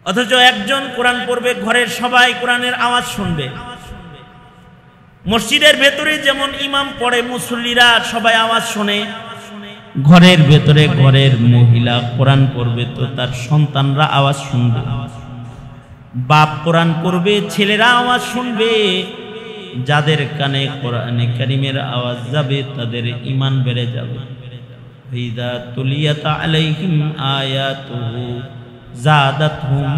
অথচ একজন কোরআন পড়বে, ঘরের সবাই কোরআনের আওয়াজ শুনবে। মসজিদের ভেতরে যেমন ইমাম পড়ে, মুসল্লিরা সবাই আওয়াজ শোনে, ঘরের ভেতরে ঘরের মহিলা কোরআন পড়বে তো তার সন্তানরা আওয়াজ শুনবে। বাপ কোরআন পড়বে, ছেলেরা আওয়াজ শুনবে। যাদের কানে কোরআনে কারীমের আওয়াজ যাবে তাদের ঈমান বেড়ে যাবে। ইযা তুলিয়াত আলাইহিম আয়াতুহু যাদাতহুম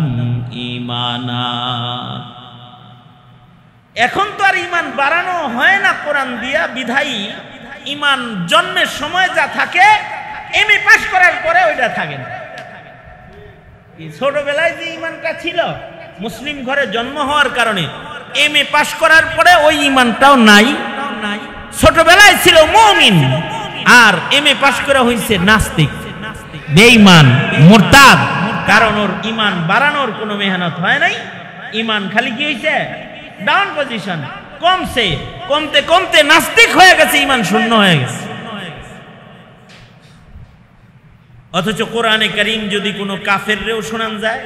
ঈমানা। এখন তো আর ঈমান বাড়ানো হয় না কোরআন দিয়া, বিধায়ী ঈমান জন্মের সময় যা থাকে এমএ পাস করার পরে ওইটা থাকে না। ছোটবেলায় যে ঈমানটা ছিল মুসলিম ঘরে জন্ম হওয়ার কারণে এমএ পাস করার পরে ওই ঈমানটাও নাই। ছোটবেলায় ছিল মুমিন আর এমএ পাস করে হইছে নাস্তিক, বেঈমান, মুরতাদ। কারণ ওর ঈমান বাড়ানোর কোনো মেহনত হয় নাই। ঈমান খালি কি হইছে? ডাউন পজিশন, কমছে, কমতে কমতে নাস্তিক হয়ে গেছে, ঈমান শূন্য হয়ে গেছে। অথচ কোরআনে কারীম যদি কোনো কাফেররেও শোনান যায়,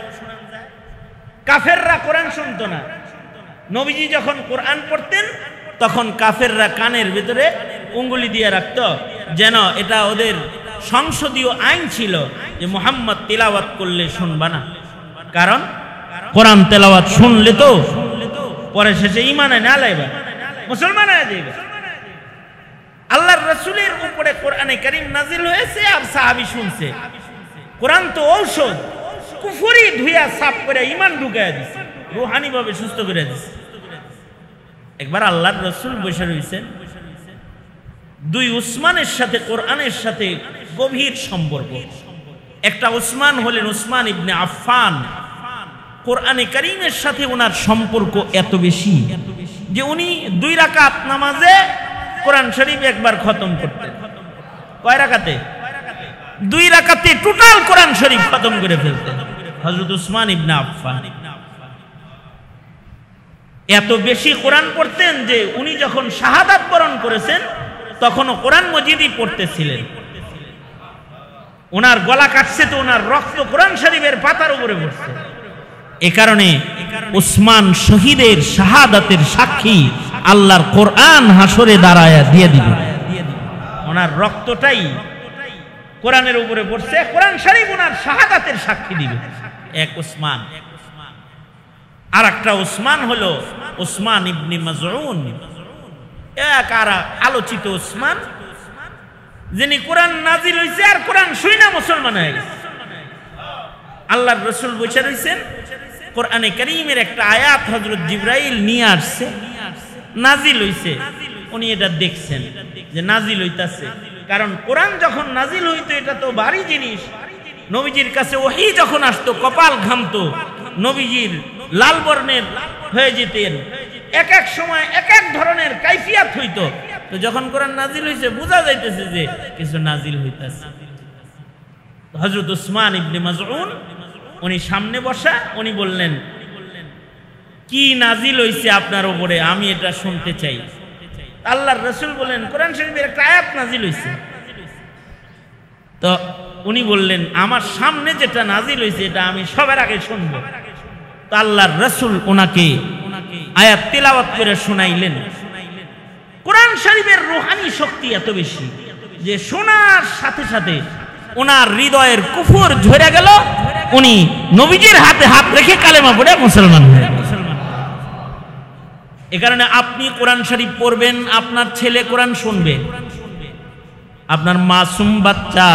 কাফেররা কোরআন শুনতো না। নবীজি যখন কোরআন পড়তেন তখন কাফেররা কানের ভিতরে উঙ্গুলি দিয়ে রাখত, যেন এটা ওদের সংসদীয় আইন ছিল যে মুহাম্মদ তিলাওয়াত করলে শুনবা না। কারণ কোরআন তেলাওয়াত শুনলে তো পরে শেষে ঈমানে না লাইবা, মুসলমান হয়ে যাবে। আল্লাহর রাসূলের উপরে কোরআনে কারীম নাজিল হয়েছে আর সাহাবী শুনছে। কোরআন তো ঔষধ, কুফরি ধুইয়া সাফ করে ঈমান ঢুকায় দিছে, রূহানি ভাবে সুস্থ করে দিছে। একবার আল্লাহর রাসূল বসে রইছেন, দুই উসমানের সাথে কোরআনের সাথে গভীর সম্পর্ক। একটা উসমান হলেন উসমান ইবনে আফফান। কোরআনে কারীমের সাথে ওনার সম্পর্ক এত বেশি যে উনি 2 রাকাত নামাজে কোরআন শরীফ একবার খতম করতেন। কয় রাকাতে? 2 রাকাতে টোটাল কোরআন শরীফ খতম করে ফেলতেন হযরত উসমান ইবনে আফফান। এত বেশি কোরআন পড়তেন যে উনি যখন শাহাদাত বরণ করেছেন তখনও কোরআন মজিদই পড়তেছিলেন। ওনার গলা কাটছে তো ওনার রক্ত কোরআন শরীফের পাতার উপরে পড়ছে। এ কারণে উসমান শহীদের শাহাদাতের সাক্ষী আল্লাহর কোরআন হাসরে দাঁড়ায়া দিয়ে দিবে। ওনার রক্তটাই কোরআনের উপরে পড়ছে, কোরআন শরীফ ওনার শাহাদাতের সাক্ষী দিবে। এক উসমান। আর একটা উসমান হলো উসমান ইবনে মাজউন, এক আর আলোচিত উসমান, যিনি কোরআন নাজিল হইছে আর কোরআন শুইনা মুসলমান হয়ে গেছে। আল্লাহর রাসূল বসে রইছেন, কোরআনে কারীমের একটা আয়াত হযরত জিবরাইল নিয়ে আসছে, নাজিল হইছে। উনি এটা দেখছেন যে নাজিল হইতাছে, কারণ কোরআন যখন নাজিল হইতো এটা তো ভারী জিনিস। নবীজির কাছে ওহী যখন আসতো কপাল ঘামতো, নবীজির লাল বর্ণের হয়ে যেতেন, এক এক সময় এক এক ধরনের কাইফিয়াত হইতো। তো যখন কোরআন নাজিল হইছে বোঝা যাইতেছে যে কিছু নাজিল হইতাছে। হযরত উসমান ইবনে মাজউন উনি সামনে বসা, উনি বললেন, কি নাজিল হইছে আপনার উপরে, আমি এটা শুনতে চাই। আল্লাহর রাসূল বলেন, কোরআন শরীফের একটা আয়াত নাজিল হইছে। তো উনি বললেন, আমার সামনে যেটা নাজিল হইছে এটা আমি সবার আগে শুনবো। তো আল্লাহর রাসূল ওনাকে আয়াত তেলাওয়াত করে শুনাইলেন। কোরআন শরীফের রূহানি শক্তি এত বেশি যে শোনার সাথে সাথে ওনার হৃদয়ের কুফর ঝরে গেল। উনি নবীজির হাতে হাত রেখে কালেমা পড়ে মুসলমান হয়ে গেলেন। এ কারণে আপনি কোরআন শরীফ পড়বেন, আপনার ছেলে কোরআন শুনবে, আপনার মাসুম বাচ্চা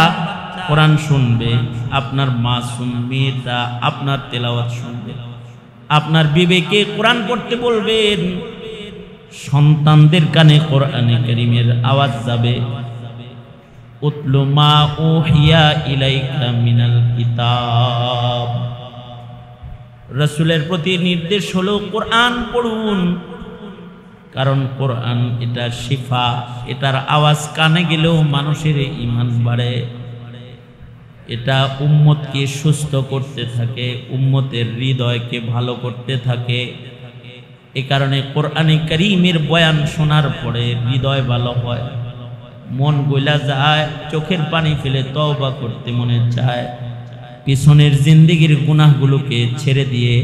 কোরআন শুনবে, আপনার মাসুম মেয়েটা আপনার তেলাওয়াত শুনবে, আপনার বিবেকে কোরআন পড়তে বলবেন, সন্তানদের কানে কোরআনে কারীমের আওয়াজ যাবে। উতলু মা উহিয়া ইলাইকা মিনাল কিতাব। রাসূলের প্রতি নির্দেশ হলো কোরআন পড়ুন, কারণ কোরআন এটা শিফা, এটার আওয়াজ কানে গেলেও মানুষের ঈমান বাড়ে, এটা উম্মতকে সুস্থ করতে থাকে, উম্মতের হৃদয়কে ভালো করতে থাকে। এ কারণে কোরআনে কারীমের বয়ান শোনার পরে হৃদয় ভালো হয়, মন গইলা যায়, চোখের পানি ফেলে তওবা করতে মনে চায়। পিছনের জিন্দেগির গুনাহগুলোকে ছেড়ে দিয়ে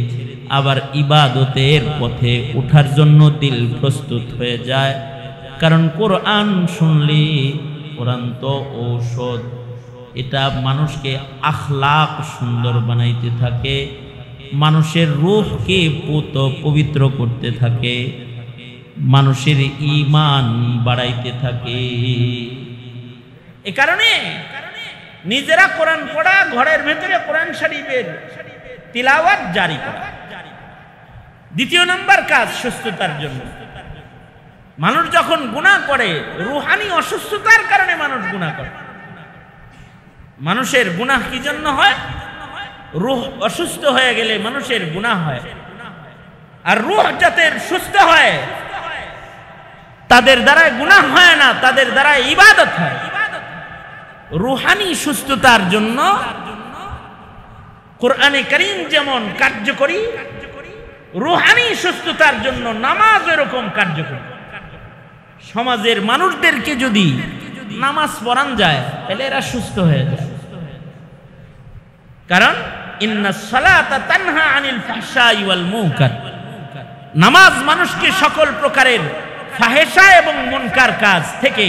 আবার ইবাদতের পথে ওঠার জন্য দিল প্রস্তুত হয়ে যায়। কারণ কোরআন শুনলে, কোরআন তো ঔষধ, এটা মানুষকে আখলাক সুন্দর বানাইতে থাকে, মানুষের রূহকে পবিত্র করতে থাকে, মানুষের ঈমান বাড়াইতে থাকে। এ কারণে নিজেরা কোরআন পড়া, ঘরের ভেতরে কোরআন শরীফের তিলাওয়াত জারি করা। দ্বিতীয় নম্বর কাজ সুস্থতার জন্য। মানুষ যখন গুনাহ করে, রুহানি অসুস্থতার কারণে মানুষ গুনাহ করে। মানুষের গুনাহ কি জন্য হয়? রূহ অসুস্থ হয়ে গেলে মানুষের গুনাহ হয়। আর রূহ যাতে সুস্থ হয়, তাদের দ্বারা গুনাহ হয় না, তাদের দ্বারা ইবাদত হয়। রুহানি সুস্থতার জন্য কোরআনে কারীম যেমন কার্যকরী, রুহানি সুস্থতার জন্য নামাজ এরকম কার্যকরী। সমাজের মানুষদেরকে যদি নামাজ পড়ান যায়, তাহলে এরা সুস্থ হয়ে যায়। কারণ ইন্নাস সালাতা তানহা আনিল ফাহশাই ওয়াল মুনকার, নামাজ মানুষকে সকল প্রকারের ফাহেশা এবং মুনকার কাজ থেকে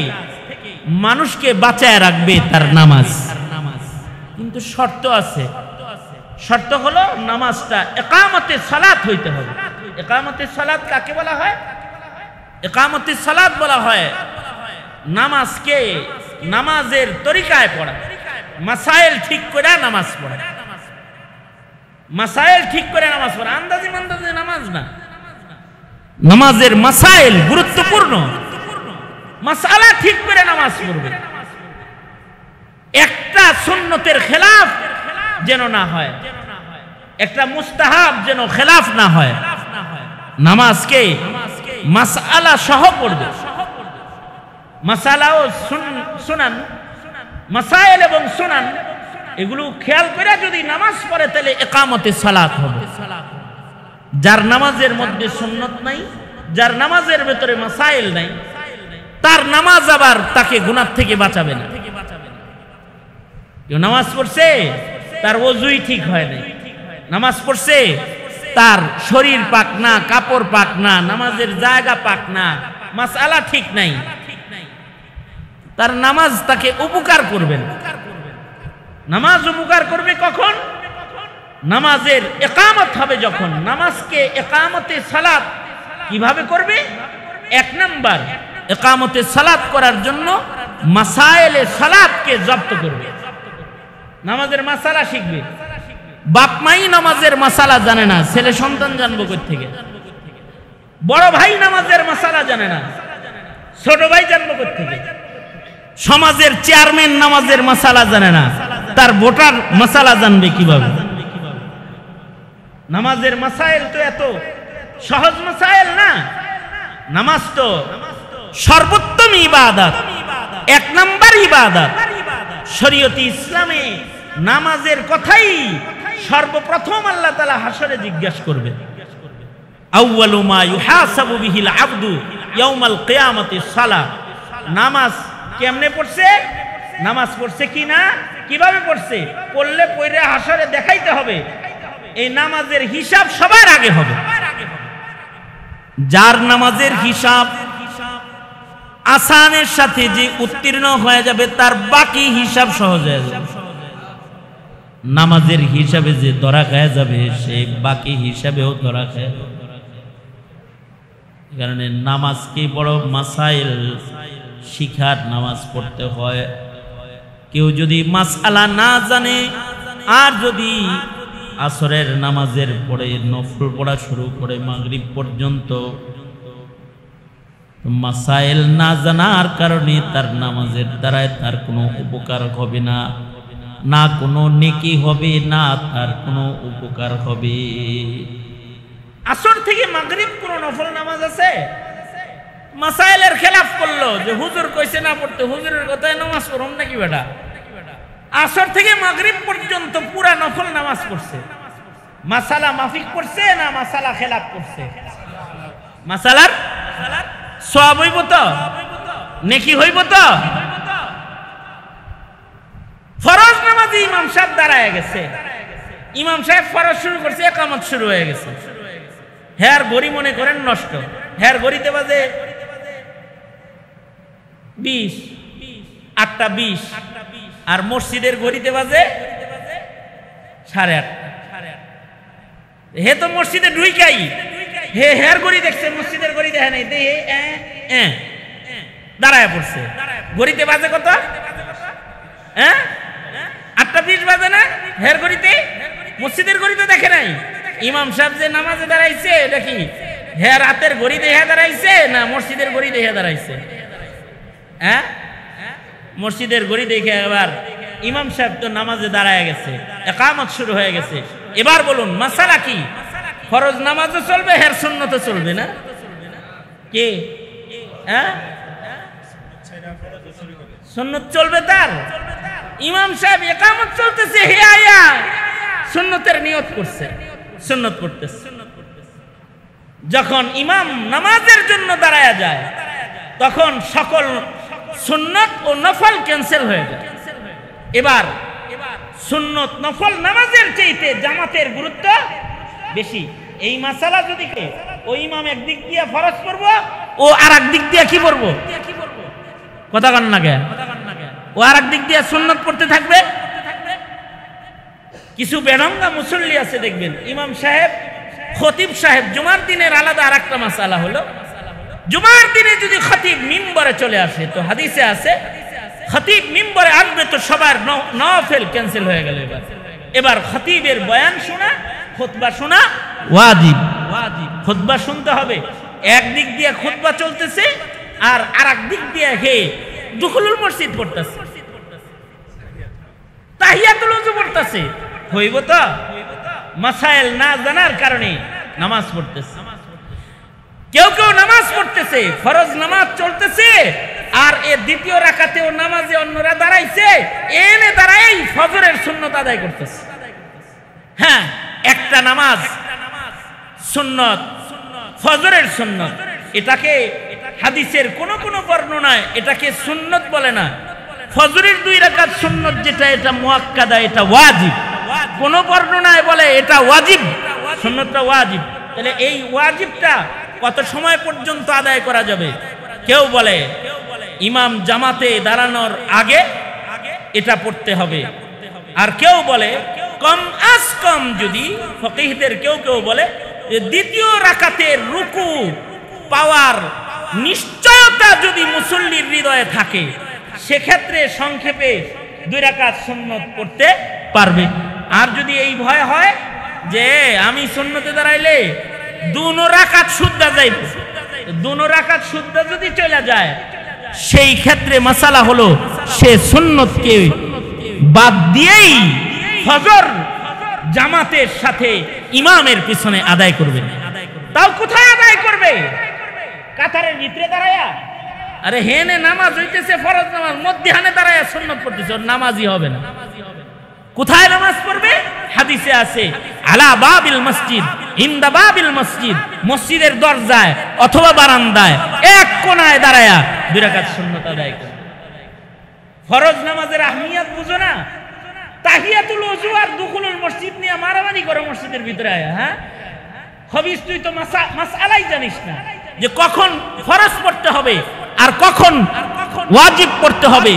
মানুষকে বাঁচায় রাখবে তার নামাজ। কিন্তু শর্ত আছে। শর্ত হলো নামাজটা ইকামতে সালাত হইতে হবে। ইকামতে সালাত কাকে বলা হয়? ইকামতে সালাত বলা হয় নামাজকে নামাজের তরিকায় পড়া, মাসাইল ঠিক করে নামাজ পড়া। মাসাইল ঠিক করে নামাজ পড়া, আন্দাজি মান্দাজি নামাজ না। নামাজের মাসাইল গুরুত্বপূর্ণ, মাসালা ঠিক করে নামাজ পড়বে। একটা সুন্নতের খেলাফ যেন না হয়, একটা মুস্তাহাব যেন খেলাফ না হয়। নামাজকে মাসআলা সহ পড়বে। মাসালা ও সুনান, মাসাইল এবং সুনান এগুলো খেয়াল করে যদি নামাজ পড়ে, তাহলে ইকামতে সালাত হবে। যার নামাজের মধ্যে সুন্নত নাই, যার নামাজের ভেতরে মাসাইল নাই, তার নামাজ আবার তাকে গুনাহ থেকে বাঁচাবে না। কেউ নামাজ পড়ছে, তার ওযুই ঠিক হয় নাই। নামাজ পড়ছে, তার শরীর পাক না, কাপড় পাক না, নামাজের জায়গা পাক না, মাসআলা ঠিক নাই, তার নামাজ তাকে উপকার করবে না। নামাজ উপকার করবে কখন? নামাজের ইকামত হবে যখন। নামাজকে ইকামতে সালাত কিভাবে করবে? এক নাম্বার, ইকামতে সালাত করার জন্য মাসাইলে সালাতকে জব্দ করবে। নামাজের মাসালা শিখবে। বাপ মাই নামাজের মাসালা জানে না, ছেলে সন্তান জানবো কই থেকে? বড় ভাই নামাজের মাসালা জানে না, ছোট ভাই জানবো কই থেকে? সমাজের চেয়ারম্যান নামাজের মাসালা জানে না, তার ভোটার মাসালা জানবে কিভাবে? নামাজের মাসাইল তো এত সহজ মাসাইল না। নামাজ তো সর্বোত্তম ইবাদত, এক নাম্বার ইবাদত। শরীয়তে ইসলামে নামাজের কথাই সর্বপ্রথম আল্লাহ তাআলা হাসরে জিজ্ঞাসা করবে। আউয়ালু মা ইউহাসাবু বিহিল আবদু ইয়াউমাল কিয়ামাতি সালাহ। নামাজ কেমনে পড়ছে, নামাজ পড়ছে কি না, কিভাবে পড়ছে, পড়লে পড়ে হাসরে দেখাইতে হবে। এই নামাজের হিসাব সবার আগে হবে। যার নামাজের হিসাব আসানের সাথে যে উত্তীর্ণ হয়ে যাবে, তার বাকি হিসাব সহজ হয়ে যাবে। নামাজের হিসাবে যে ধরা খায় যাবে, সে বাকি হিসাবেও ধরা খায়। কারণে নামাজকে বড় মাসাইল শিখার নামাজ পড়তে হয়। কেউ যদি মাসআলা না জানে, আর যদি আসরের নামাজের পরে নফল পড়া শুরু করে মাগরিব পর্যন্ত, মাসাইল না জানার কারণে তার নামাজের দ্বারায় তার কোনো উপকার হবে না, না কোনো নেকি হবে, না তার কোনো উপকার হবে। আসর থেকে মাগরিব কোনো নফল নামাজ আছে? মাসাইলের খেলাফ করলো, যে হুজুর কইছে না পড়তে, হুজুরের কথায় নামাজ পড়ুন নাকি বেটা? আসর থেকে মাগরিব পর্যন্ত পুরা নফল নামাজ পড়ছে। মাসালা মাফিক পড়ছে না মাসালা খেলাফ করছে? মাসালার সওয়াব হইব তো, নেকি হইব তো। ফরজ নামাজে ইমাম সাহেব দাঁড়ায় গেছে, ইমাম সাহেব ফরজ শুরু করছে, একামত শুরু হয়ে গেছে। হ্যার ঘড়ি মনে করেন নষ্ট, হ্যার ঘড়িতে বাজে 20, 8:20, আর মসজিদের ঘড়িতে বাজে 8:30। হে তো মসজিদে ঢুইকাই, হে হের ঘড়ি দেখছে, মসজিদের ঘড়ি দেখে নাই, দাঁড়ায় পড়ছে। ঘড়িতে বাজে কত? 8:20 বাজে না হের ঘড়িতে? মসজিদের ঘড়িতে দেখে নাই। ইমাম সাহেব যে নামাজে দাঁড়াইছে এটা কি হে রাতের ঘড়ি দেখে দাঁড়াইছে না মসজিদের ঘড়ি দেখে দাঁড়াইছে? মসজিদের ঘড়ি দেখে। এবার ইমাম সাহেব তো নামাজে দাঁড়ায় গেছে, ইকামত শুরু হয়ে গেছে। এবার বলুন মাসালা কি? ফরজ নামাজও চলবে, হের সুন্নতও চলবে না? কি সুন্নত চলবে তার? ইমাম সাহেব ইকামত চলতেছে, হে আয়া সুন্নতের নিয়ত করছে, সুন্নত করতেছে। যখন ইমাম নামাজের জন্য দাঁড়ায়া যায় তখন সকল সুন্নত ও নফল ক্যান্সেল হয়ে যায়। এবার সুন্নত নফল নামাজের চাইতে জামাতের গুরুত্ব বেশি। এই মাসালা যদি ওই ইমাম একদিক দিয়ে ফরজ পড়বো, ও আর এক দিক দিয়ে কি পড়বো? কথা কান না কে? ও আর এক দিক দিয়ে সুন্নত পড়তে থাকবে। কিছু বেরঙ্গা মুসল্লি আছে দেখবেন, ইমাম সাহেব খতিব সাহেব জুমার দিনের আলাদা আর একটা মাসালা হলো, জুমার দিনে যদি খতিব মিম্বরে চলে আসে তো হাদিসে আছে খতিব মিম্বরে আসবে তো সবার নফল ক্যান্সেল হয়ে গেল। এবার খতিবের বয়ান শোনা, খুতবা শোনা ওয়াজিব। খুতবা শুনতে হবে। একদিক দিয়ে খুতবা চলতেছে আর আরেক দিক দিয়ে হে দুখুলুল মসজিদ পড়তেছে, তাহিয়াতুল ওযু পড়তেছে। হইব তো? মাসাইল না জানার কারণে নামাজ পড়তেছে। কেউ কেউ নামাজ পড়তেছে, ফরজ নামাজ চলতেছে, আর এ দ্বিতীয় রাকাতেও নামাজে অন্যরা দাঁড়াইছে, এনে দাঁড়াই ফজরের সুন্নত আদায় করতেছে। হ্যাঁ, একটা নামাজ সুন্নত, ফজরের সুন্নত, এটাকে হাদিসের কোন কোন বর্ণনায় এটাকে সুন্নত বলে না। ফজরের 2 রাকাত সুন্নত যেটা, এটা মুআক্কাদা, এটা ওয়াজিব। কোন বর্ণনায় বলে এটা ওয়াজিব, সুন্নতটা ওয়াজিব। তাহলে এই ওয়াজিবটা কত সময় পর্যন্ত আদায় করা যাবে? কেউ বলে ইমাম জামাতে দাঁড়ানোর আগে এটা পড়তে হবে, আর কেউ বলে কম আজ কম, যদি ফকিহদের কেউ কেউ বলে যে দ্বিতীয় রাকাতের রুকু পাওয়ার নিশ্চয়তা যদি মুসল্লির হৃদয়ে থাকে সেক্ষেত্রে সংক্ষেপে 2 রাকাত সুন্নত পড়তে পারবে। আর যদি এই ভয় হয় যে আমি সুন্নতে দাঁড়াইলে 2 রাকাত শুদ্ধা যাইব, 2 রাকাত শুদ্ধা যদি চলে যায় সেই ক্ষেত্রে মাসালা হলো সে সুন্নতকে বাদ দিয়েই ফজর জামাতের সাথে ইমামের পিছনে আদায় করবে। তাও কোথায় আদায় করবে? কাতারের ভিতরে দাঁড়ায়া? আরে হেনে নামাজ হইতেছে, ফরজ নামাজ, মধ্যখানে দাঁড়ায়া সুন্নত পড়তেছে, ওর নামাজই হবে না। কোথায় নামাজ পড়বে? হাদিসে আছে আলা বাবিল মসজিদ, ইনদা বাবিল মসজিদ, মসজিদের দরজায় অথবা বারান্দায় এক কোণায় দাঁড়ায়া 2 রাকাত সুন্নত আদায় করবে। ফরজ নামাজের আহমিয়ত বুঝো না? তাহিয়াতুল ওযু আর দুখুলুল মসজিদ নিয়ে মারামারি করে মসজিদের ভিতরে আয়া। হ্যাঁ হবিস, তুই তো মাসআলাই জানিস না যে কখন ফরজ পড়তে হবে আর কখন ওয়াজিব পড়তে হবে,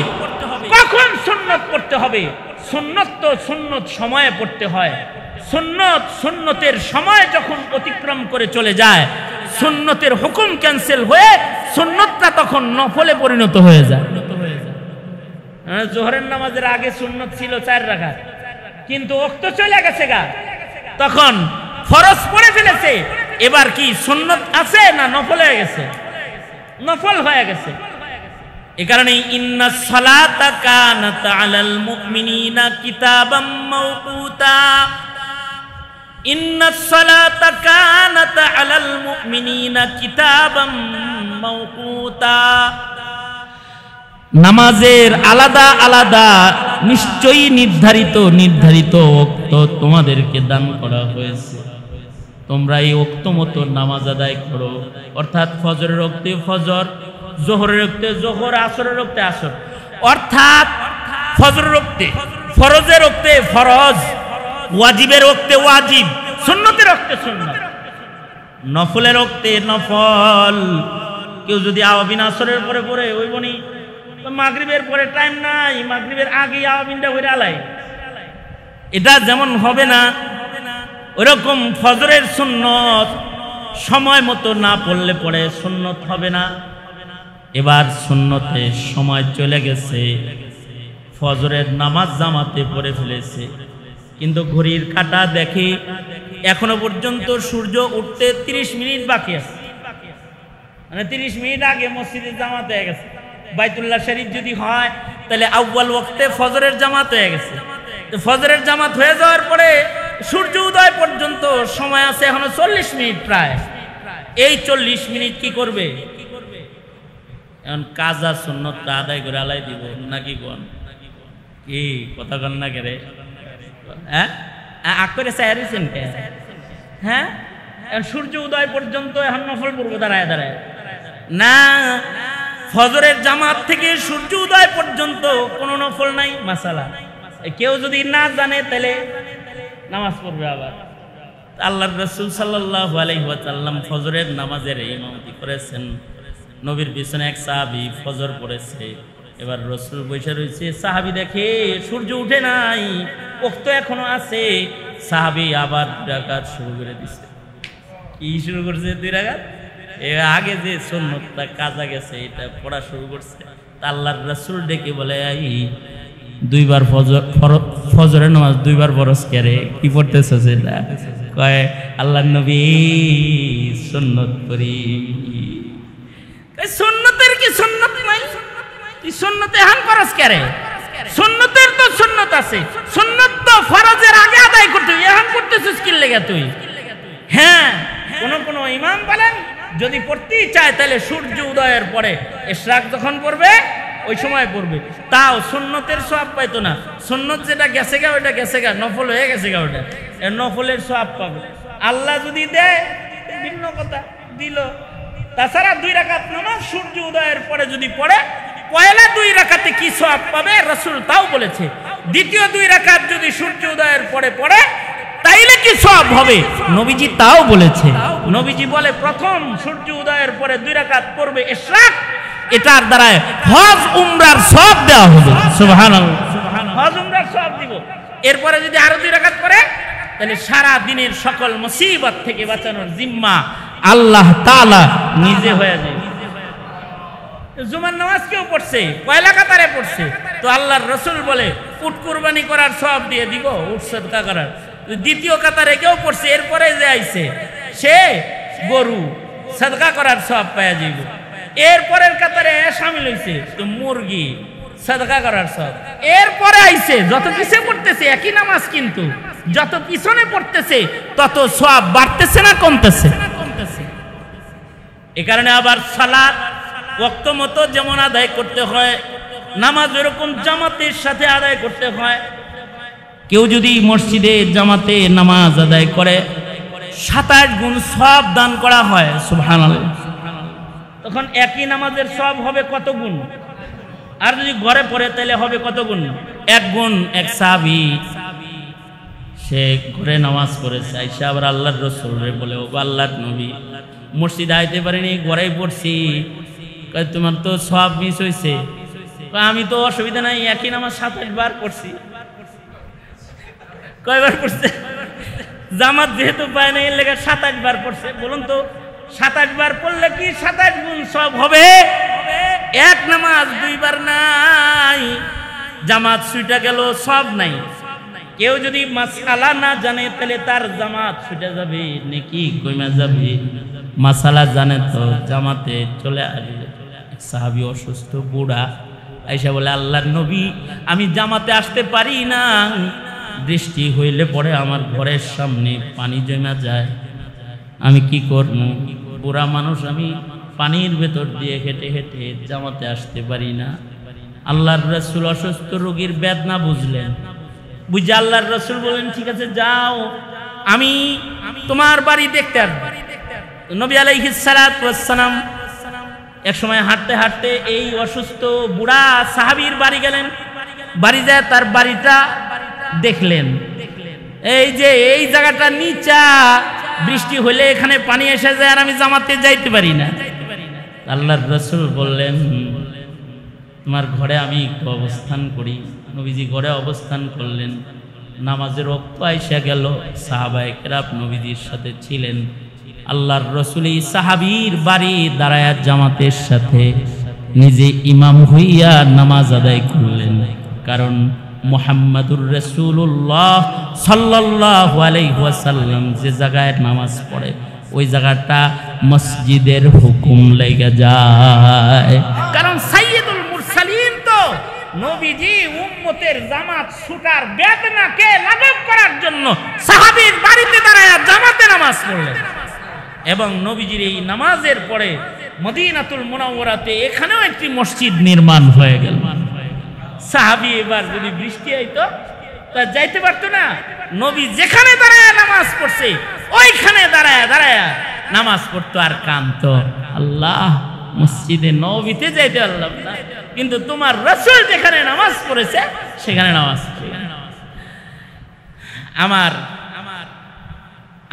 কখন সুন্নত পড়তে হবে। সুন্নত তো সুন্নত সময়ে পড়তে হয়। সুন্নত সুন্নতের সময় যখন অতিক্রম করে চলে যায়, সুন্নতের হুকুম ক্যান্সেল হয়ে সুন্নতটা তখন নফলে পরিণত হয়ে যায়। জোহরের নামাজের আগে সুন্নত ছিল 4 রাকাত, কিন্তু ওয়াক্ত চলে গেছে গা, তখন ফরজ পড়ে ফেলেছে। এবার কি সুন্নত আছে না নফল হয়ে গেছে? নফল হয়ে গেছে। এই কারণে ইন্নাস সালাতা কানাত আলাল মুমিনিনা কিতাবাম মাওকুতা, ইন্নাস সালাতা কানাত আলাল মুমিনিনা কিতাবাম মাওকুতা। নামাজের আলাদা আলাদা নিশ্চয়ই নির্ধারিত নির্ধারিত ওয়াক্ত তোমাদেরকে দান করা হয়েছে, তোমরা এই ওয়াক্ত মতো নামাজ আদায় করো। অর্থাৎ ফজরের ওয়াক্তে ফজর, যোহরের ওয়াক্তে যোহর, আসরের ওয়াক্তে আসর। অর্থাৎ ফজরের ওয়াক্তে ফরজের ওয়াক্তে ফরজ, ওয়াজিবের ওক্তে ওয়াজিব, সুন্নতের ওক্তে সুন্নত, নফলের ওক্তে নফল। কেউ যদি আওয়াবিন আসরের পরে পড়ে ওই বনি মাগরিবের পরে টাইম নাই, মাগরিবের আগে আওয়াবিনটা হইরা আলাই, এটা যেমন হবে না, ওইরকম ফজরের সুন্নত সময় মতো না পড়লে পরে সুন্নত হবে না। এবার সুন্নতে সময় চলে গেছে, ফজরের নামাজ জামাতে পড়ে ফেলেছে, কিন্তু ঘড়ির কাঁটা দেখে এখনো পর্যন্ত সূর্য উঠতে 30 মিনিট বাকি আছে, মানে 30 মিনিট আগে মসজিদের জামাত হয়ে গেছে। বাইতুল্লাহ শরীফ যদি হয় তাহলে আউয়াল ওয়াক্তে ফজরের জামাত হয়ে গেছে। তো ফজরের জামাত হয়ে যাওয়ার পরে সূর্য উদয় পর্যন্ত সময় আছে এখনো 40 মিনিট প্রায়। এই 40 মিনিট কি করবে? এখন কাজা সুন্নতটা আদায় করে আলাই দিব নাকি কোন কি কথা কন না কে রে? হ্যাঁ আগ করে চাইছেন কে? হ্যাঁ সূর্য উদয় পর্যন্ত এখন নফল পূর্ব দাঁড়ায় দাঁড়ায় না, ফজরের জামাত থেকে সূর্য উদয় পর্যন্ত কোনো নফল নাই। মাসালা কেউ যদি না জানে তাহলে নামাজ পড়বে। আবার আল্লাহর রাসূল সাল্লাল্লাহু আলাইহি ওয়াসাল্লাম ফজরের নামাজের ইমামতি করেছেন। নবীর পিছনে এক সাহাবী ফজর পড়েছে, এবার রাসূল বসে রয়েছে, সাহাবী দেখে সূর্য উঠে নাই, ওক্ত এখনো আছে। সাহাবী আবার 2 রাকাত শুরু করে দিছে। কি শুরু করছে? 2 রাকাত। এর আগে যে সুন্নতটা কাজা গেছে এটা পড়া শুরু করছে। আল্লাহর রাসূল ডেকে বলে, এই 2 বার ফজরের নামাজ 2 বার ফরজ করে কি পড়তেছ? সেটা কয় আল্লাহর নবী সুন্নত পড়ি। সুন্নতের কি সুন্নত নাই? তুই সুন্নতে হান ফরজ করে? সুন্নতের তো সুন্নত আছে, সুন্নত তো ফরজের আগে আদায় করতে, এখন করতেছিস কি লেগে তুই? হ্যাঁ কোন ইমাম বলেন যদি পড়তেই চায় তাহলে সূর্য উদয়ের পরে ইশরাক যখন পড়বে ওই সময় পড়বে, তাও সুন্নতের সওয়াব পাইতো না। সুন্নত যেটা গেছে গা ওইটা গেছে গা, নফল হয়ে গেছে গা, ওটা নফলের সওয়াব পাবে। আল্লাহ যদি দেয় ভিন্ন কথা, দিল। তাছাড়া 2 রাকাত নামাজ সূর্য উদয়ের পরে যদি পড়ে, পয়লা 2 রাকাতে কি সওয়াব পাবে রাসূল তাও বলেছে। দ্বিতীয় 2 রাকাত যদি সূর্য উদয়ের পরে পড়ে তাইলে কি সওয়াব হবে নবীজি তাও বলেছে। নবীজি বলে প্রথম সূর্য উদয়ের পরে 2 রাকাত পড়বে ইশরাক, এটার দ্বারা হজ উমরার সওয়াব দেওয়া হবে। সুবহানাল্লাহ, হজ উমরার সওয়াব দিব। এরপরে যদি আরো 2 রাকাত পড়ে তাহলে সারা দিনের সকল মুসিবত থেকে বাঁচানোর জিম্মা আল্লাহ তাআলা নিজে হয়ে যায়। জুমার নামাজ কেউ পড়ছে, পয়লা কাতারে পড়ছে, তো আল্লাহর রাসূল বলে উট কুরবানি করার সওয়াব দিয়ে দিব, উট সদকা করার। দ্বিতীয় কাতারে কেউ পড়ছে, এরপরে যে আইছে সে গরু সদকা করার সওয়াব পাওয়া যাবে। এরপরের কাতারে শামিল হইছে তো মুরগি সদকা করার সওয়াব। এরপরে আইছে যত পিছে পড়তেছে একই নামাজ, কিন্তু যত পিছনে পড়তেছে তত সওয়াব বাড়তেছে না কমতেছে? এই কারণে আবার সালাত ওয়াক্ত মতো যেমন আদায় করতে হয়, নামাজ এরকম জামাতের সাথে আদায় করতে হয়। কেউ যদি মসজিদে জামাতে নামাজ আদায় করে 27 গুণ সওয়াব দান করা হয়। সুবহানাল্লাহ। তখন একই নামাজের সওয়াব হবে কত গুণ? আর যদি ঘরে পড়ে তাহলে হবে কত গুণ? 1 গুণ। এক সাহাবী সে ঘরে নামাজ পড়েছে, আইসা আবার আল্লাহর রাসূলরে বলে, ও আল্লাহর নবী মসজিদে আইতে পারিনি, ঘরেই পড়ছি, তোমার তো সওয়াব মিস হয়েছে। আমি তো অসুবিধা নাই, একই নামাজ 27 বার পড়ছি। কয়বার পড়ছে? জামাত যেহেতু পায় না এর লেগে 27 বার পড়ছে। বলুন তো 27 বার পড়লে কি 27 গুণ সওয়াব হবে? এক নামাজ 2 বার নাই, জামাত ছুটে গেল, সওয়াব নাই। কেউ যদি মাসআলা না জানে তাহলে তার জামাত ছুটে যাবে, নেকি কমে যাবে। মাসালা জানে তো জামাতে চলে আসবে। এক সাহাবী অসুস্থ বুড়া আয়েশা বলে, আল্লাহর নবী আমি জামাতে আসতে পারি না, বৃষ্টি হইলে পরে আমার ঘরের সামনে পানি জমা যায়, আমি কি করব? বুড়া মানুষ, আমি পানির ভেতর দিয়ে হেঁটে হেঁটে জামাতে আসতে পারি না। আল্লাহর রাসূল অসুস্থ রোগীর বেদনা বুঝলেন, বুঝে আল্লাহর রাসূল বলেন, ঠিক আছে যাও, আমি তোমার বাড়ি দেখতে আসব। নবী আলাইহিস সালাতু ওয়াস সালাম এক সময় হাঁটতে হাঁটতে এই অসুস্থ বুড়া সাহাবীর বাড়ি গেলেন। বাড়ি যায় তার বাড়িটা দেখলেন, এই যে এই জায়গাটা নিচা, বৃষ্টি হলে এখানে পানি এসে যায় আর আমি জামাতে যাইতে পারি না। আল্লাহর রাসূল বললেন তোমার ঘরে আমি একটু অবস্থান করি। নবীজি ঘরে অবস্থান করলেন, নামাজের ওয়াক্ত আইসা গেল, সাহাবায়ে কেরাম নবীজির সাথে ছিলেন। আল্লাহর রাসূল এই সাহাবীর বাড়ি দাঁড়ায়া জামাতের সাথে নিজে ইমাম হইয়া নামাজ আদায় করলেন। কারণ মুহাম্মাদুর রাসূলুল্লাহ সাল্লাল্লাহু আলাইহি ওয়াসাল্লাম যে জায়গায় নামাজ পড়ে ওই জায়গাটা মসজিদের হুকুম লেগে যায়। কারণ সাইয়্যিদুল মুরসালিন তো নবীজি উম্মতের জামাত ছুটার বেদনাকে লাঘব করার জন্য সাহাবীর বাড়িতে দাঁড়ায়া জামাতে নামাজ পড়লেন। এবং নবীজির এই নামাজের পরে মদিনাতুল মুনাওয়ারাতে এখানেও একটি মসজিদ নির্মাণ হয়ে গেল। সাহাবী এবার যদি বৃষ্টি হইতো তা যাইতে পারতো না। নবী যেখানে দাঁড়ায় নামাজ পড়ছে ওইখানে দাঁড়ায় দাঁড়ায় নামাজ পড়তো আর কাঁদতো, আল্লাহ মসজিদে নববীতে যাইতে পারলাম না, কিন্তু তোমার রাসূল যেখানে নামাজ পড়েছে সেখানে নামাজ। আমার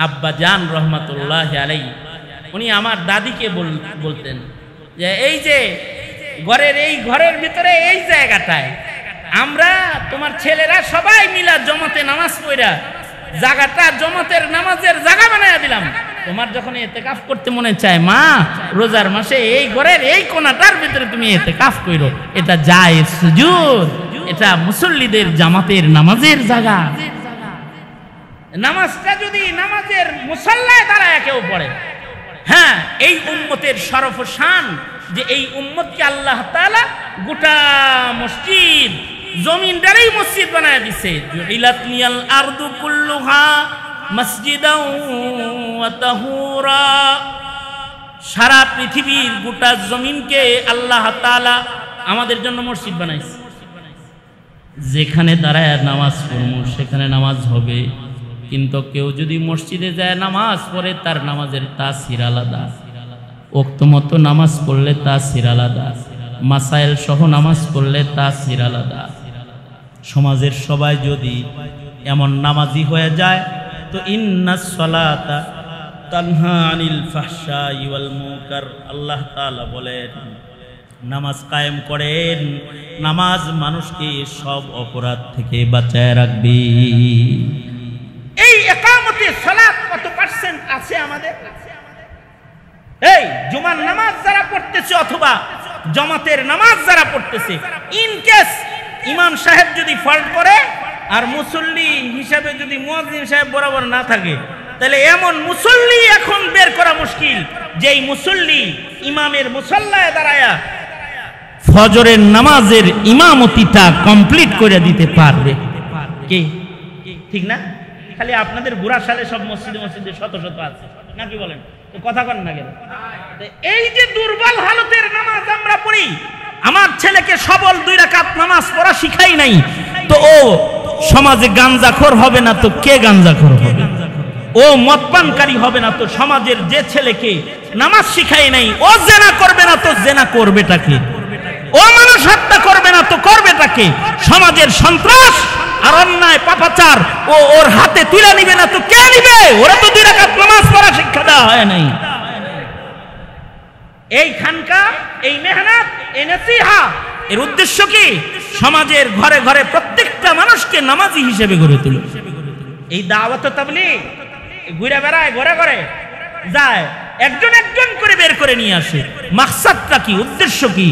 আব্বা জান রহমাতুল্লাহি আলাইহি উনি আমার দাদিকে বলতেন যে এই যে ঘরের ভিতরে এই জায়গাটায় আমরা তোমার ছেলেরা সবাই মিলা জমাতে নামাজ পড়া জায়গাটা জমাতের নামাজের জায়গা বানায়া দিলাম। তোমার যখন ইতিকাফ করতে মনে চায় মা রোজার মাসে এই ঘরের এই কোণাটার ভিতরে তুমি ইতিকাফ করো, এটা জায়েজ সুজুদ, এটা মুসল্লিদের জামাতের নামাজের জায়গা। নামাজটা যদি নামাজের মুসাল্লায় দাঁড়ায় কেউ পড়ে, হ্যাঁ এই উম্মতের শরফ ও শান যে এই উম্মতকে আল্লাহ তাআলা গোটা মসজিদ জমিনটারই মসজিদ বানায় দিছে। জুইলাত লিয়াল আরদু কুল্লুহা মসজিদাও ওয়া তাহুরা, সারা পৃথিবীর গোটা জমিনকে আল্লাহ তাআলা আমাদের জন্য মসজিদ বানাইছে। যেখানে দাঁড়ায় নামাজ পড়বো সেখানে নামাজ হবে, কিন্তু কেউ যদি মসজিদে যায় নামাজ পড়ে তার নামাজের তাসির আলাদা, ওক্ত মতো নামাজ পড়লে তাসির আলাদা, মাসাইল সহ নামাজ পড়লে তাসির আলাদা। সমাজের সবাই যদি এমন নামাজি হয়ে যায় তো ইন্নাস সালাতা তানহা আনিল ফাহশাই ওয়াল মুনকার, আল্লাহ তাআলা বলেন নামাজ কায়েম করেন, নামাজ মানুষকে সব অপরাধ থেকে বাঁচায় রাখবে। এই ইকামতে সালাত কত পার্সেন্ট আছে আমাদের? এই জুমার নামাজ যারা পড়তেছে অথবা জামাতের নামাজ যারা পড়তেছে, ইন কেস ইমাম সাহেব যদি ফল্ট করে আর মুসল্লি হিসাবে যদি মুয়াজ্জিন সাহেব বরাবর না থাকে, তাহলে এমন মুসল্লি এখন বের করা মুশকিল যেই মুসল্লি ইমামের মুসাল্লায় দাঁড়ায়া ফজরের নামাজের ইমামতিটা কমপ্লিট করে দিতে পারবে। কে? ঠিক না? খালি আপনাদের বুড়া সালে সব মসজিদে মসজিদে শত শত আছে নাকি বলেন? তো কথা কন না কেন? এই যে দুর্বল হালতের নামাজ আমরা পড়ি, আমার ছেলেকে সবল 2 রাকাত নামাজ পড়া শিখাই নাই, তো ও সমাজে গাঞ্জাখোর হবে না তো কে গাঞ্জাখোর হবে? ও মদপানকারী হবে না তো সমাজের যে ছেলেকে নামাজ শিখাই নাই ও জেনা করবে না তো জেনা করবেটাকে? ও মানুষ হত্যা করবে না তো করবেটাকে? সমাজের সন্ত্রাস আর অন্যায় পাপাচার ও ওর হাতে তুলে নিবে না তো কে নিবে? ওরা তো 2 রাকাত নামাজ পড়া শিক্ষা দেওয়া হয় নাই। এই খানকা, এই মেহনত, এই নসিহা এর উদ্দেশ্য কি? সমাজের ঘরে ঘরে প্রত্যেকটা মানুষকে নামাজি হিসেবে গড়ে তোলে। এই দাওয়াত তাবলীগ ঘুরে বেড়ায়, ঘরে ঘরে যায়, একজন একজন করে বের করে নিয়ে আসে। মাকসাদটা কি? উদ্দেশ্য কি?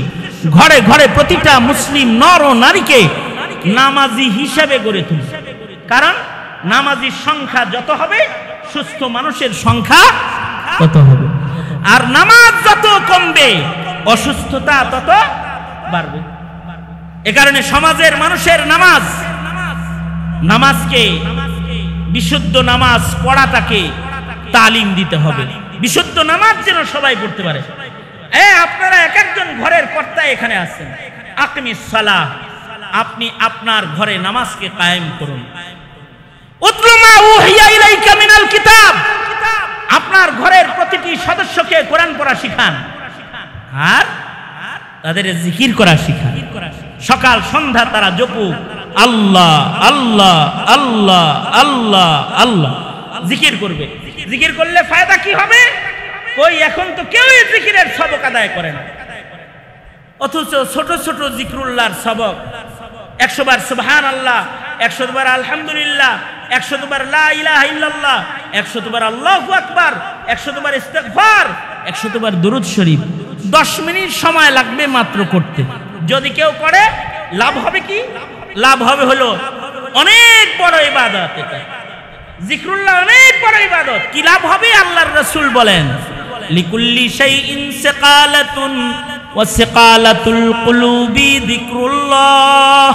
ঘরে ঘরে প্রতিটা মুসলিম নর ও নারীকে নামাজি হিসেবে গড়ে তোলে। কারণ নামাজির সংখ্যা যত হবে সুস্থ মানুষের সংখ্যা তত হবে, আর নামাজ যত কমবে অসুস্থতা তত বাড়বে। এ কারণে সমাজের মানুষের নামাজকে বিশুদ্ধ নামাজ পড়াটাকে তালিম দিতে হবে। বিশুদ্ধ নামাজ যেন সবাই পড়তে পারে। আপনারা এক একজন ঘরের কর্তা এখানে আছেন, আকিমিস সালাহ, আপনি আপনার ঘরে নামাজকে কায়েম করুন। উতলু মা উহিয়া ইলাইকা মিনাল কিতাব, আপনার ঘরের প্রতিটি সদস্যকে কোরআন পড়া শিখান আর তাদের জিকির করা শিখান। সকাল সন্ধ্যা তারা জপুক, আল্লাহ আল্লাহ আল্লাহ আল্লাহ আল্লাহ জিকির করবে। জিকির করলে ফায়দা কি হবে? ওই এখন তো কেউই জিকিরের সবক আদায় করে না, অথচ ছোট ছোট জিকরুল্লাহর সবক 100 বার সুবহানাল্লাহ, 100 বার আলহামদুলিল্লাহ, 100 বার লা ইলাহা ইল্লাল্লাহ, 100 বার আল্লাহু আকবার, 100 বার ইস্তিগফার, 100 বার দুরূদ শরীফ। 10 মিনিট সময় লাগবে মাত্র করতে। যদি কেউ করে লাভ হবে কি? লাভ হবে হলো অনেক বড় ইবাদত। এটা জিকরুল্লাহ অনেক বড় ইবাদত। কি লাভ হবে? আল্লাহর রাসূল বলেন, লিকুল্লি শাইইন সিকালাতুন ওয়া সিকালাতুল কুলুবি যিকরুল্লাহ,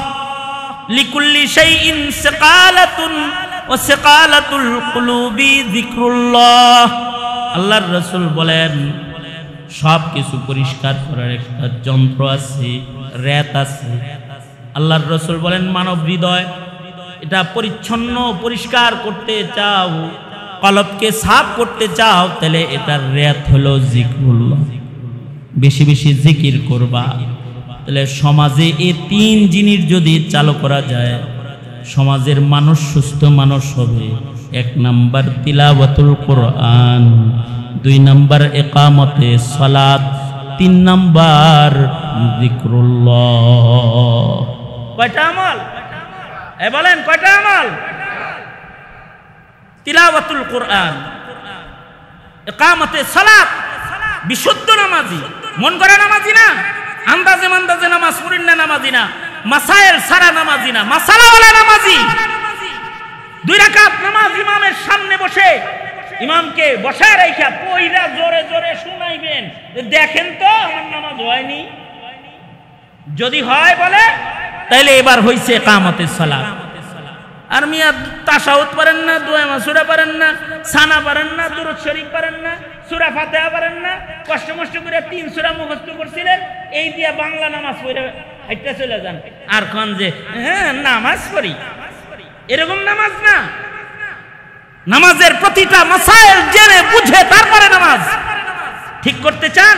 লিকুল্লি শাইইন সিকালাতুন ওয়া সিকালাতুল কুলুবি যিকরুল্লাহ। আল্লাহর রাসূল বলেন, সব কিছু পরিষ্কার করার একটা যন্ত্র আছে, রেত আছে। আল্লাহর রাসূল বলেন, মানব হৃদয় এটা পরিচ্ছন্ন পরিষ্কার করতে চাও, কলবকে সাফ করতে চাও, তাহলে এটার রেত হলো জিকরুল্লাহ। বেশি বেশি জিকির করবা। তাহলে সমাজে এই 3 জিনিস যদি চালু করা যায়, সমাজের মানুষ সুস্থ মানুষ হবে। 1 নাম্বার তিলাওয়াতুল কোরআন, 2 নাম্বার ইকামতে সালাত, 3 নাম্বার জিকরুল্লাহ। কয়টা আমল? বলেন কয়টা আমল? তিলাওয়াতুল কোরআন, ইকামতে সালাত, বিশুদ্ধ নামাজি, মন করা নামাজি না, আন্দাজে মান্দাজে নামাজ পড়েন না নামাজি না, মাসায়েল সারা নামাজি না, মাসালাওয়ালা নামাজি। 2 রাকাত নামাজ ইমামের সামনে বসে, ইমামকে বসায় রাখা পয়রা জোরে জোরে শুনাইবেন, দেখেন তো আমার নামাজ হয়নি। যদি হয় বলে তাইলে এবার হইছে ইকামতে সালাত। আর মিয়া তাশাহুদ পারেন না, দোয়া মাসুরা পারেন না, সানা পারেন না, দুরূদ শরীফ পারেন না, সূরা ফাতিহা পারেন না, কষ্ট মষ্ট করে 3 সূরা মুখস্থ করছিলেন, এই দিয়া বাংলা নামাজ পড়ে হাইটা চলে যান। আর কোন যে হ্যাঁ নামাজ পড়ি, এরকম নামাজ না। নামাজের প্রতিটা মাসাইল জেনে বুঝে তারপরে নামাজ ঠিক করতে চান,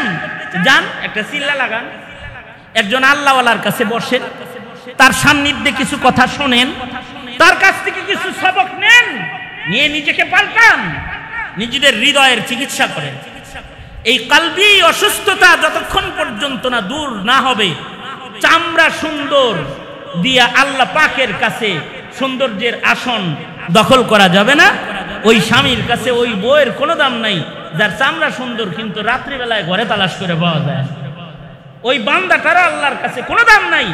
যান একটা চিল্লা লাগান, একজন আল্লাহওয়ালার কাছে বসেন, তার সান্নিধ্যে কিছু কথা শোনেন, তার কাছ থেকে কিছু সবক নেন, নিয়ে নিজেকে পাল্টান, নিজেদের হৃদয়ের চিকিৎসা করেন। এই কলবি অসুস্থতা যতক্ষণ পর্যন্ত না দূর না হবে, চামড়া সুন্দর দিয়া আল্লাহ পাকের কাছে সৌন্দর্যের আসন দখল করা যাবে না। ওই স্বামীর কাছে ওই বউয়ের কোনো দাম নাই যার চামড়া সুন্দর কিন্তু রাত্রিবেলায় ঘরে তালাশ করে পাওয়া যায়। ওই বান্দাটার আল্লাহর কাছে কোনো দাম নাই,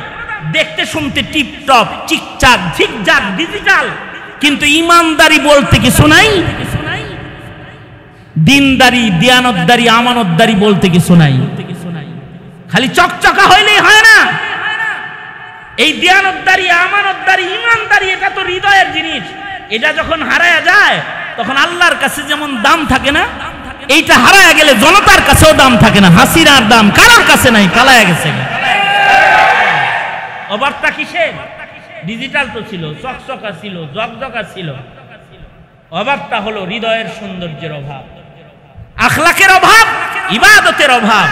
দেখতে শুনতে টিপটপ চিকচাক ঝিকঝাক ডিজিটাল, কিন্তু ইমানদারি বলতে কিছু নাই, দিনদারি দিয়ানতদারি আমানতদারি বলতে কিছু নাই। খালি চকচকা হইলেই হয় না। এই দিয়ানতদারি আমানতদারি ইমানদারি এটা তো হৃদয়ের জিনিস। এটা যখন হারায়া যায় তখন আল্লাহর কাছে যেমন দাম থাকে না, এইটা হারায়া গেলে জনতার কাছেও দাম থাকে না। হাসিনার দাম কারোর কাছে নাই, কালায়া গেছে। অবার্তা কিসে? ডিজিটাল তো ছিল, চকচকা ছিল, জকজকা ছিল। অবার্তা হলো হৃদয়ের সৌন্দর্যের অভাব, আখলাকের অভাব, ইবাদতের অভাব,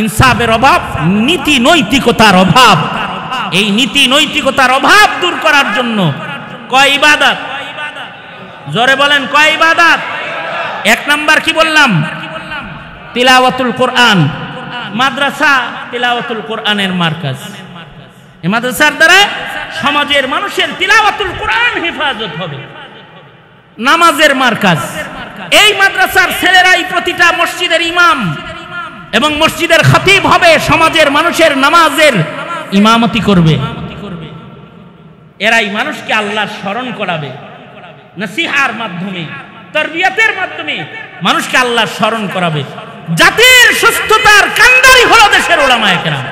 ইনসাফের অভাব, নীতি নৈতিকতার অভাব। এই নীতি নৈতিকতার অভাব দূর করার জন্য কয় ইবাদত? জোরে বলেন কয় ইবাদত? 1 নাম্বার কি বললাম? তিলাওয়াতুল কোরআন। মাদ্রাসা তিলাওয়াতুল কোরআনের মার্কাজ। এই মাদ্রাসার দ্বারা সমাজের মানুষের তিলাওয়াতুল কোরআন হেফাজত হবে। নামাজের মার্কাজ। এই মাদ্রাসার ছেলেরাই প্রতিটা মসজিদের ইমাম এবং মসজিদের খতিব হবে, সমাজের মানুষের নামাজের ইমামতি করবে। এরাই মানুষকে আল্লাহর স্মরণ করাবে, নসিহার মাধ্যমে, তারবিয়াতের মাধ্যমে মানুষকে আল্লাহর স্মরণ করাবে। জাতির সুস্থতার কান্ডারি হলো দেশের উলামায়ে কেরাম।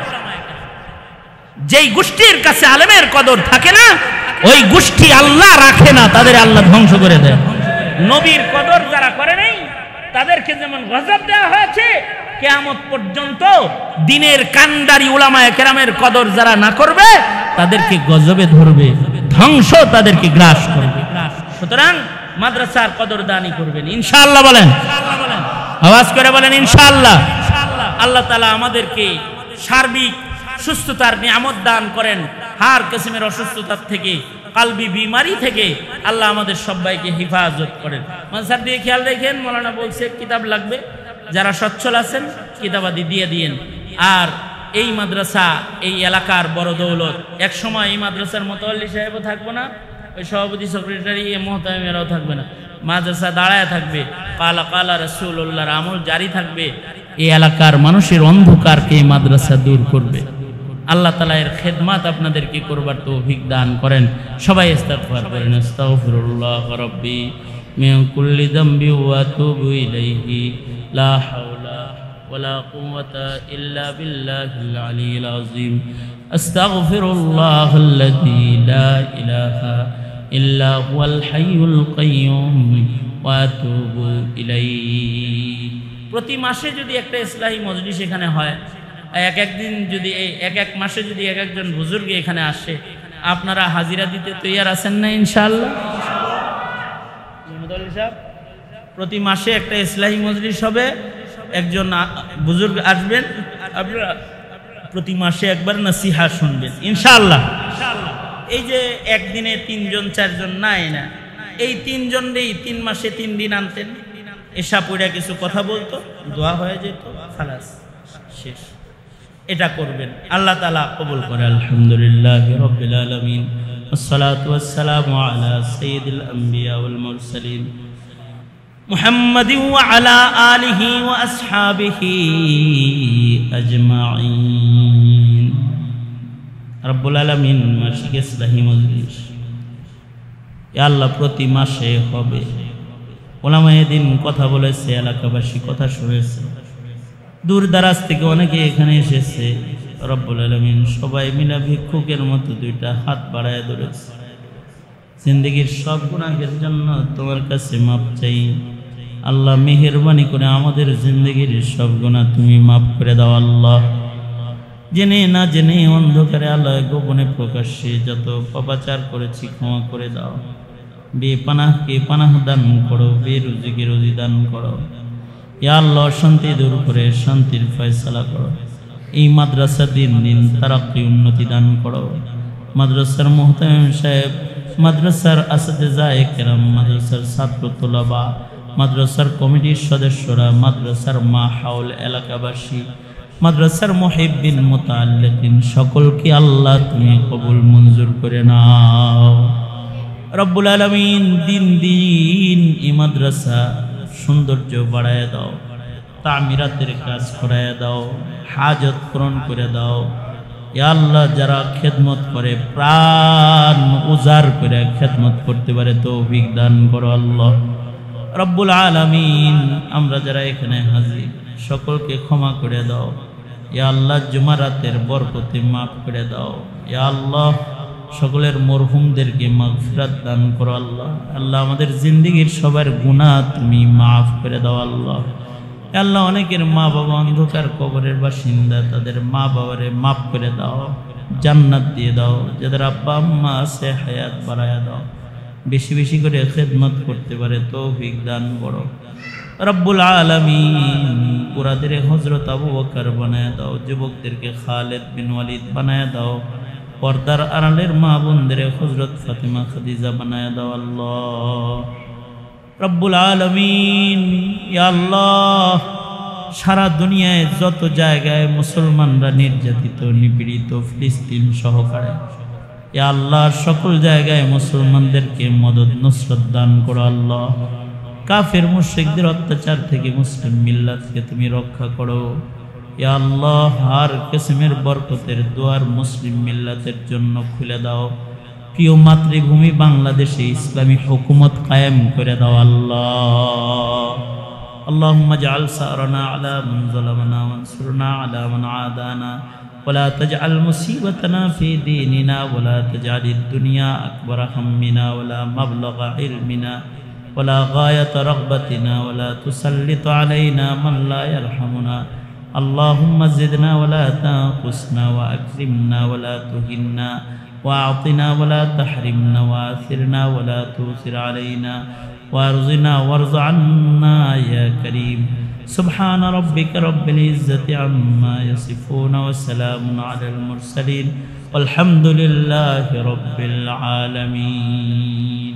যেই গোষ্ঠীর কাছে আলেমের কদর থাকে না, ওই গোষ্ঠী আল্লাহ রাখে না, তাদের আল্লাহ ধ্বংস করে দেয়। নবীর কদর যারা করে নাই তাদেরকে যেমন গজব দেওয়া হয়েছে, কিয়ামত পর্যন্ত দিনের কান্ডারি উলামায়ে কেরামের কদর যারা না করবে তাদেরকে গজবে ধরবে, ধ্বংস তাদেরকে গ্রাস করবে। সুতরাং মাদ্রাসার কদরদানি করবেন ইনশাআল্লাহ। বলেন আওয়াজ করে বলেন ইনশাআল্লাহ। আল্লাহ তাআলা আমাদেরকে সার্বিক সুস্থতার নিয়ামত দান করেন। হার কিসমের অসুস্থতার থেকে, কালবি বিমারি থেকে আল্লাহ আমাদের সবাইকে হেফাজত করেন। মানসার দিয়ে খেয়াল রেখেন, মৌলানা বলছে কিতাব লাগবে, যারা সচ্ছল আছেন কিতাবাদি দিয়ে দিয়েন। আর এই মাদ্রাসা এই এলাকার বড় দৌলত, এক সময় এই মাদ্রাসার মোতাল্লি সাহেবও থাকবো না, ওই সভাপতি সেক্রেটারি মোহতামিমেরাও থাকবে না, মাদ্রাসা দাঁড়ায় থাকবে, কালা কালা রাসূলুল্লাহর আমল জারি থাকবে। এই এলাকার মানুষের অন্ধকারকে এই মাদ্রাসা দূর করবে। আল্লাহ তাআলা এর খেদমত আপনাদেরকে করবার তৌফিক দান করেন। সবাই ইস্তিগফার করেন। আস্তাগফিরুল্লাহ রাব্বি মিন কুল্লি যামবি ওয়া আতুবু ইলাইহি লা হাওলা ওয়ালা কুওয়াতা ইল্লা বিল্লাহিল আলিয়্যিল আযীম। আস্তাগফিরুল্লাহাল্লাযী লা ইলাহা ইল্লা হুয়াল হাইয়ুল কাইয়্যুম ওয়া আতুবু ইলাইহি। প্রতি মাসে যদি একটা ইসলাহি মজলিস এখানে হয়, এক দিন যদি এক মাসে যদি একজন বুজুর্গ এখানে আসে, আপনারা হাজিরা দিতে তৈয়ার আছেন না ইনশাআল্লাহ? প্রতি মাসে একটা ইসলাহি মজলিস হবে, একজন বুজুর্গ আসবেন, আপনারা প্রতি মাসে একবার নসিহত শুনবেন ইনশাআল্লাহ। এই যে একদিনে 3 জন 4 জন নাই না, এই 3 জনেই 3 মাসে 3 দিন আনতেন, এসা পড়া কিছু কথা বলতো, দোয়া হয়ে যেত, খালাস শেষ। এটা করবেন, আল্লাহ তাআলা কবুল করে। আলহামদুলিল্লাহি রাব্বিল আলামিন, ওয়াসসালাতু ওয়াসসালামু আলা সাইয়্যিদিল আমবিয়া ওয়াল মুরসালিন মুহাম্মাদিন ওয়া আলা আলিহি ওয়া আসহাবিহি আজমাইন। রব্বুল আলামিন মাসিক ইসলাহি মজলিস ইয়া আল্লাহ প্রতি মাসে হবে। ওলামায়ে দ্বীন কথা বলেছে, এলাকাবাসী কথা শুনেছে, দূর দারাজ থেকে অনেকে এখানে এসেছে। রব্বুল আলামিন সবাই মিলা ভিক্ষুকের মতো 2টা হাত বাড়ায় ধরেছে। জিন্দেগীর সব গুনাহের জন্য তোমার কাছে মাপ চাই। আল্লাহ মেহেরবানি করে আমাদের জিন্দেগীর সব গুনাহ তুমি মাফ করে দাও। আল্লাহ জেনে না জেনে অন্ধকারে আল্লাহ গোপনে প্রকাশ্যে যত পাপাচার করেছি ক্ষমা করে দাও। বেপানাহকে পানাহ দান করো, বেরুজিকে রুজি দান করো। ইয়া আল্লাহ শান্তি দূর করে শান্তির ফয়সালা করো। এই মাদ্রাসা দিন দিন তারাক্কি উন্নতি দান করো। মাদ্রাসার মুহতামিম সাহেব, মাদ্রাসার আসতিজায়ে কেরাম, মাদ্রাসার ছাত্র তোলাবা, মাদ্রাসার কমিটির সদস্যরা, মাদ্রাসার মা হাউল এলাকাবাসী, মাদ্রাসার মুহিব্বিন মুতাআল্লিকিন সকলকে আল্লাহ তুমি কবুল মঞ্জুর করে নাও। রব্বুল আলামিন দিন দিন এই মাদ্রাসা সৌন্দর্য বাড়ায় দাও, তামিরাতের কাজ করায় দাও, হাজত পূরণ করে দাও। ইয়া আল্লাহ যারা খেদমত করে প্রাণ উজাড় করে খেদমত করতে পারে তৌফিক দান করো আল্লাহ। রব্বুল আলামিন আমরা যারা এখানে হাজির সকলকে ক্ষমা করে দাও। ইয়া আল্লাহ জুমারাতের বরকতে মাফ করে দাও। ইয়া আল্লাহ সকলের মরহুমদেরকে মাগফিরাত দান করো আল্লাহ। আল্লাহ আমাদের জিন্দেগীর সবার গুনাহ তুমি মাফ করে দাও আল্লাহ। আল্লাহ অনেকের মা বাবা অন্ধকার কবরের বাসিন্দা, তাদের মা বাবারে মাফ করে দাও, জান্নাত দিয়ে দাও। যাদের আব্বা আম্মা আছে হায়াত বাড়ায়া দাও, বেশি বেশি করে খেদমত করতে পারে তৌফিক দান করো রব্বুল আলামিন। পুরাদের হযরত আবু বকর বানায়া দাও, যুবকদেরকে খালিদ বিন ওয়ালিদ বানায়া দাও, পর্দার আড়ালের মা বোনদের হযরত ফাতিমা খাদিজা বানায়া দাও আল্লাহ রব্বুল আলামিন। ইয়া আল্লাহ সারা দুনিয়ায় যত জায়গায় মুসলমানরা নির্যাতিত নিপীড়িত, ফিলিস্তিন সহকারে, ইয়া আল্লাহ সকল জায়গায় মুসলমানদেরকে মদদ নুসরত দান করো আল্লাহ। কাফের মুশরিকদের অত্যাচার থেকে মুসলিম মিল্লাতকে তুমি রক্ষা করো ইয়া আল্লাহ। হার কিসমের বরকতের দুয়ার মুসলিম মিল্লাতের জন্য খুলে দাও। প্রিয় মাতৃভূমি বাংলাদেশে ইসলামী হুকুমত কায়েম করে দাও আল্লাহ। আল্লাহুম্মা জাআল সারানা আলা মান যালামানা ওয়ানসুরনা আলা মান আদানা ওয়ালা তাজআল মুসিবাতানা ফি দীনিনা ওয়ালা তাজআলিদ দুনিয়া আকবার হাম্মিনা ওয়ালা মাবলাগা ইলমিনা ওয়ালা গায়াতা রাগবাতিনা ওয়ালা তুসাল্লিত আলাইনা মান লা ইয়ারহামুনা। আল্লাহুম্মা জিদনা ওয়ালা তানকুসনা ওয়া আকরিমনা ওয়ালা তুহিন্না وأعطنا ولا تحرمنا وآثرنا ولا تؤثر علينا وارزقنا وارض عنا يا كريم سبحان ربك رب العزة عما يصفون وسلام على المرسلين والحمد لله رب العالمين.